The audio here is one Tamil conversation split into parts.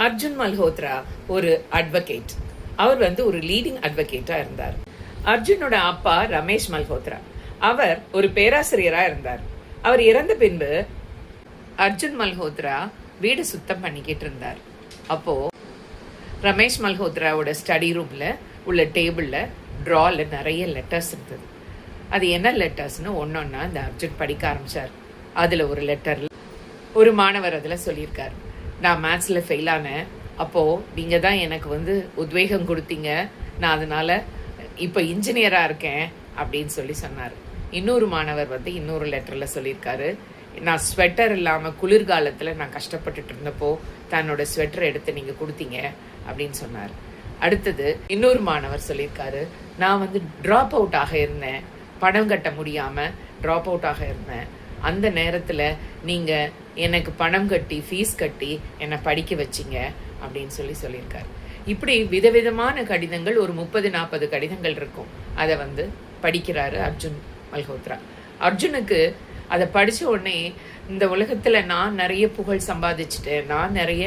அர்ஜுன் மல்ஹோத்ரா ஒரு அட்வொகேட். அவர் ஒரு லீடிங் அட்வொகேட்டா இருந்தார். அர்ஜுனோட அப்பா ரமேஷ் மல்ஹோத்ரா, அவர் ஒரு பேராசிரியரா இருந்தார். அவர் இறந்த பின்பு அர்ஜுன் மல்ஹோத்ரா வீடு சுத்தம் பண்ணிக்கிட்டு இருந்தார். அப்போ ரமேஷ் மல்ஹோத்ராவோட ஸ்டடி ரூம்ல உள்ள டேபிள்ல ட்ரால நிறைய லெட்டர்ஸ் இருந்தது. அது என்ன லெட்டர்ஸ்னு ஒன்னொன்னா இந்த அர்ஜுன் படிக்க ஆரம்பிச்சார். அதுல ஒரு லெட்டர்ல ஒரு மாணவர் அதுல சொல்லியிருக்கார், நான் மேத்ஸ்ல ஃபெயில் ஆனேன், அப்போ நீங்க தான் எனக்கு உத்வேகம் கொடுத்தீங்க, நான் அதனால இப்போ இன்ஜினியரா இருக்கேன் அப்படின்னு சொன்னார். இன்னொரு மாணவர் இன்னொரு லெட்டர்ல சொல்லியிருக்காரு, நான் ஸ்வெட்டர் இல்லாம குளிர்காலத்துல நான் கஷ்டப்பட்டுட்டு இருந்தப்போ தன்னோட ஸ்வெட்டர் எடுத்து நீங்க கொடுத்தீங்க அப்படின்னு சொன்னார். அடுத்தது இன்னொரு மாணவர் சொல்லியிருக்காரு, நான் டிராப் அவுட் ஆக இருந்தேன், பணம் கட்ட முடியாம டிராப் அவுட் ஆக இருந்தேன், அந்த நேரத்துல நீங்க எனக்கு பணம் கட்டி ஃபீஸ் கட்டி என்னை படிக்க வச்சிங்க அப்படின்னு சொல்லியிருக்காரு. இப்படி விதவிதமான கடிதங்கள், ஒரு 30-40 கடிதங்கள் இருக்கும். அதை படிக்கிறாரு அர்ஜுன் மல்ஹோத்ரா. அர்ஜுனுக்கு அதை படிச்ச உடனே இந்த உலகத்துல நான் நிறைய புகழ் சம்பாதிச்சுட்டேன், நான் நிறைய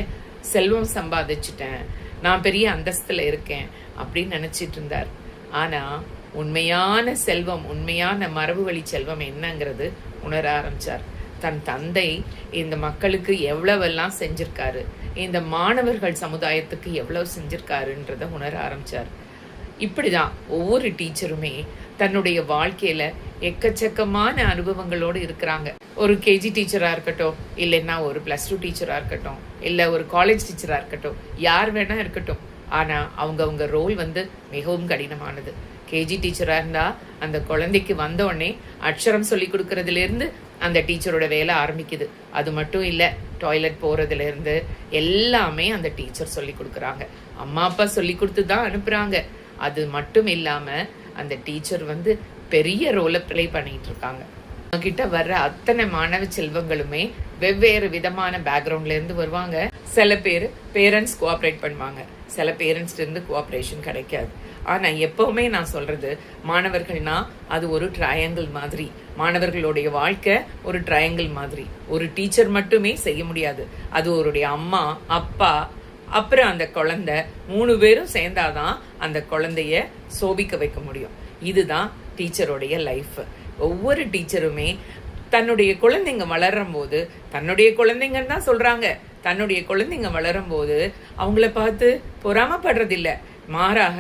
செல்வம் சம்பாதிச்சுட்டேன், நான் பெரிய அந்தஸ்துல இருக்கேன் அப்படின்னு நினைச்சிட்டு இருந்தார். ஆனா உண்மையான செல்வம், உண்மையான மரபு வழி செல்வம் என்னங்கிறது உணர ஆரம்பிச்சார். தன் தந்தை இந்த மக்களுக்கு எவ்வளவெல்லாம் செஞ்சிருக்காரு, இந்த மாணவர்கள் சமுதாயத்துக்கு எவ்வளவு செஞ்சிருக்காருன்றத உணர ஆரம்பிச்சார். இப்படிதான் ஒவ்வொரு டீச்சருமே தன்னுடைய வாழ்க்கையில எக்கச்சக்கமான அனுபவங்களோடு இருக்கிறாங்க. ஒரு கேஜி டீச்சரா இருக்கட்டும், இல்லைன்னா ஒரு +2 டீச்சரா இருக்கட்டும், இல்ல ஒரு காலேஜ் டீச்சரா இருக்கட்டும், யார் வேணா இருக்கட்டும். ஆனா அவங்க ரோல் மிகவும் கடினமானது. கேஜி டீச்சரா இருந்தா அந்த குழந்தைக்கு வந்த உடனே அக்ஷரம் சொல்லி கொடுக்கறதுல இருந்து அந்த டீச்சரோட வேலை ஆரம்பிக்குது. அது மட்டும் இல்ல, டாய்லெட் போறதுல இருந்து எல்லாமே அந்த டீச்சர் சொல்லி கொடுக்குறாங்க. அம்மா அப்பா சொல்லி கொடுத்து தான் அனுப்புறாங்க. அது மட்டும் இல்லாம அந்த டீச்சர் பெரிய ரோலை பிளே பண்ணிட்டு இருக்காங்க. கிட்ட வர்ற அத்தனை மாணவ செல்வங்களுமே வெவ்வேறு விதமான பேக்ரவுண்ட்ல இருந்து வருவாங்க. சில பேர் பேரண்ட்ஸ் கோஆப்ரேட் பண்ணுவாங்க, சில பேரண்ட்ஸ்ல இருந்து கோஆப்ரேஷன் கிடைக்காது. ஆனா எப்பவுமே நான் சொல்றது, மாணவர்கள்னா அது ஒரு ட்ரையாங்கிள் மாதிரி. மாணவர்களுடைய வாழ்க்கை ஒரு ட்ரையாங்கிள் மாதிரி. ஒரு டீச்சர் மட்டுமே செய்ய முடியாது. அது அவருடைய அம்மா, அப்பா, அப்புறம் அந்த குழந்தை, 3 பேரும் சேர்ந்தாதான் அந்த குழந்தைய சோபிக்க வைக்க முடியும். இதுதான் டீச்சருடைய லைஃப். ஒவ்வொரு டீச்சருமே தன்னுடைய குழந்தைங்க வளரும் போது, தன்னுடைய குழந்தைங்கன்னு தான் சொல்றாங்க, தன்னுடைய குழந்தைங்க வளரும் போது அவங்கள பார்த்து பொறாமப்படுறதில்ல. மாறாக,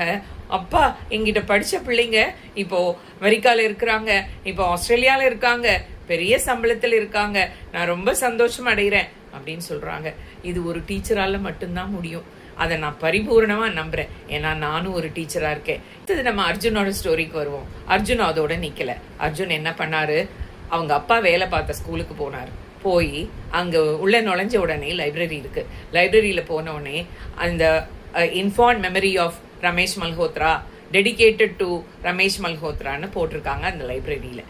அப்பா எங்கிட்ட படிச்ச பிள்ளைங்க இப்போ அமெரிக்கால இருக்கிறாங்க, இப்போ ஆஸ்திரேலியால இருக்காங்க, பெரிய சம்பளத்தில் இருக்காங்க, நான் ரொம்ப சந்தோஷம் அடைகிறேன் அப்படின்னு சொல்றாங்க. இது ஒரு டீச்சரால மட்டும்தான் முடியும். அதை நான் பரிபூர்ணமா நம்புறேன். ஏன்னா நானும் ஒரு டீச்சரா இருக்கேன். இது நம்ம அர்ஜுனோட ஸ்டோரிக்கு வருவோம். அர்ஜுன் அதோட நிக்கல. அர்ஜுன் என்ன பண்ணாரு, அவங்க அப்பா வேலை பார்த்த ஸ்கூலுக்கு போனாரு. போய் அங்க உள்ள நுழைஞ்ச உடனே லைப்ரரி இருக்கு. லைப்ரரியில போன உடனே அந்த in fond memory of Ramesh Malhotra, dedicated to Ramesh மல்ஹோத்ரான்னு போட்டிருக்காங்க அந்த லைப்ரரியில.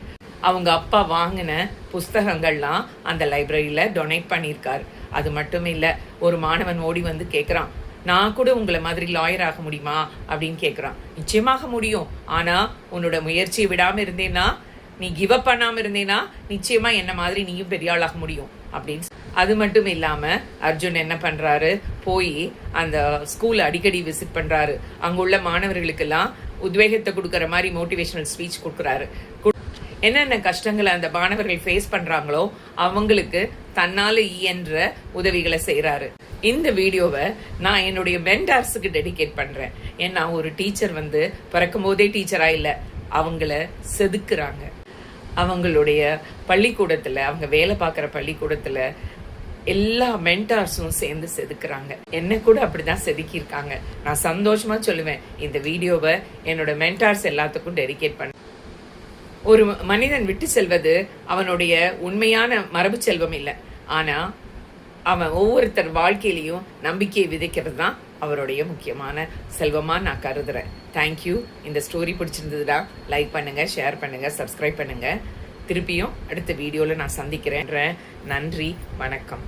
அவங்க அப்பா வாங்கின புஸ்தகங்கள்லாம் அந்த லைப்ரரியில டொனேட் பண்ணியிருக்காரு. அது மட்டும் இல்ல, ஒரு மாணவன் ஓடி கேக்குறான், நான் கூட உங்களை மாதிரி லாயர் ஆக முடியுமா அப்படின்னு கேக்குறான். நிச்சயமாக முடியும், ஆனா உன்னோட முயற்சியை விடாம இருந்தேன்னா, நீ கிவ் அப் பண்ணாம இருந்தேன்னா நிச்சயமா என்ன மாதிரி நீயும் பெரிய ஆளாக முடியும் அப்படின்னு. அது மட்டும் இல்லாம அர்ஜுன் என்ன பண்றாரு, போய் அந்த ஸ்கூல் அடிக்கடி விசிட் பண்றாரு. அங்குள்ள மாணவர்களுக்கு எல்லாம் உத்வேகத்தை கொடுக்கற மாதிரி மோட்டிவேஷனல் ஸ்பீச் கொடுக்குறாரு. என்னென்ன கஷ்டங்களை அந்த மாணவர்கள் ஃபேஸ் பண்றாங்களோ அவங்களுக்கு தன்னால இயன்ற உதவிகளை செய்யறாரு. இந்த வீடியோவை நான் என்னுடைய மென்டார்ஸுக்கு டெடிகேட் பண்றேன். ஏன்னா ஒரு டீச்சர் பிறக்கும் போதே டீச்சரா இல்ல, அவங்கள செதுக்குறாங்க. அவங்களுடைய பள்ளிக்கூடத்துல, அவங்க வேலை பார்க்குற பள்ளிக்கூடத்துல எல்லா மென்டார்ஸும் சேர்ந்து செதுக்குறாங்க. என்ன கூட அப்படிதான் செதுக்கியிருக்காங்க. நான் சந்தோஷமா சொல்லுவேன், இந்த வீடியோவை என்னோட மென்டார்ஸ் எல்லாத்துக்கும் டெடிகேட் பண்ண. ஒரு மனிதன் விட்டு செல்வது அவனுடைய உண்மையான மரபு செல்வம் இல்லை, ஆனா அவன் ஒவ்வொருத்தர் வாழ்க்கையிலையும் நம்பிக்கையை விதைக்கிறது தான் அவருடைய முக்கியமான செல்வமா நான் கருதுறேன். தேங்க்யூ. இந்த ஸ்டோரி பிடிச்சிருந்ததுடா லைக் பண்ணுங்க, ஷேர் பண்ணுங்க, சப்ஸ்கிரைப் பண்ணுங்க. திருப்பியும் அடுத்த வீடியோல நான் சந்திக்கிறேன். நன்றி, வணக்கம்.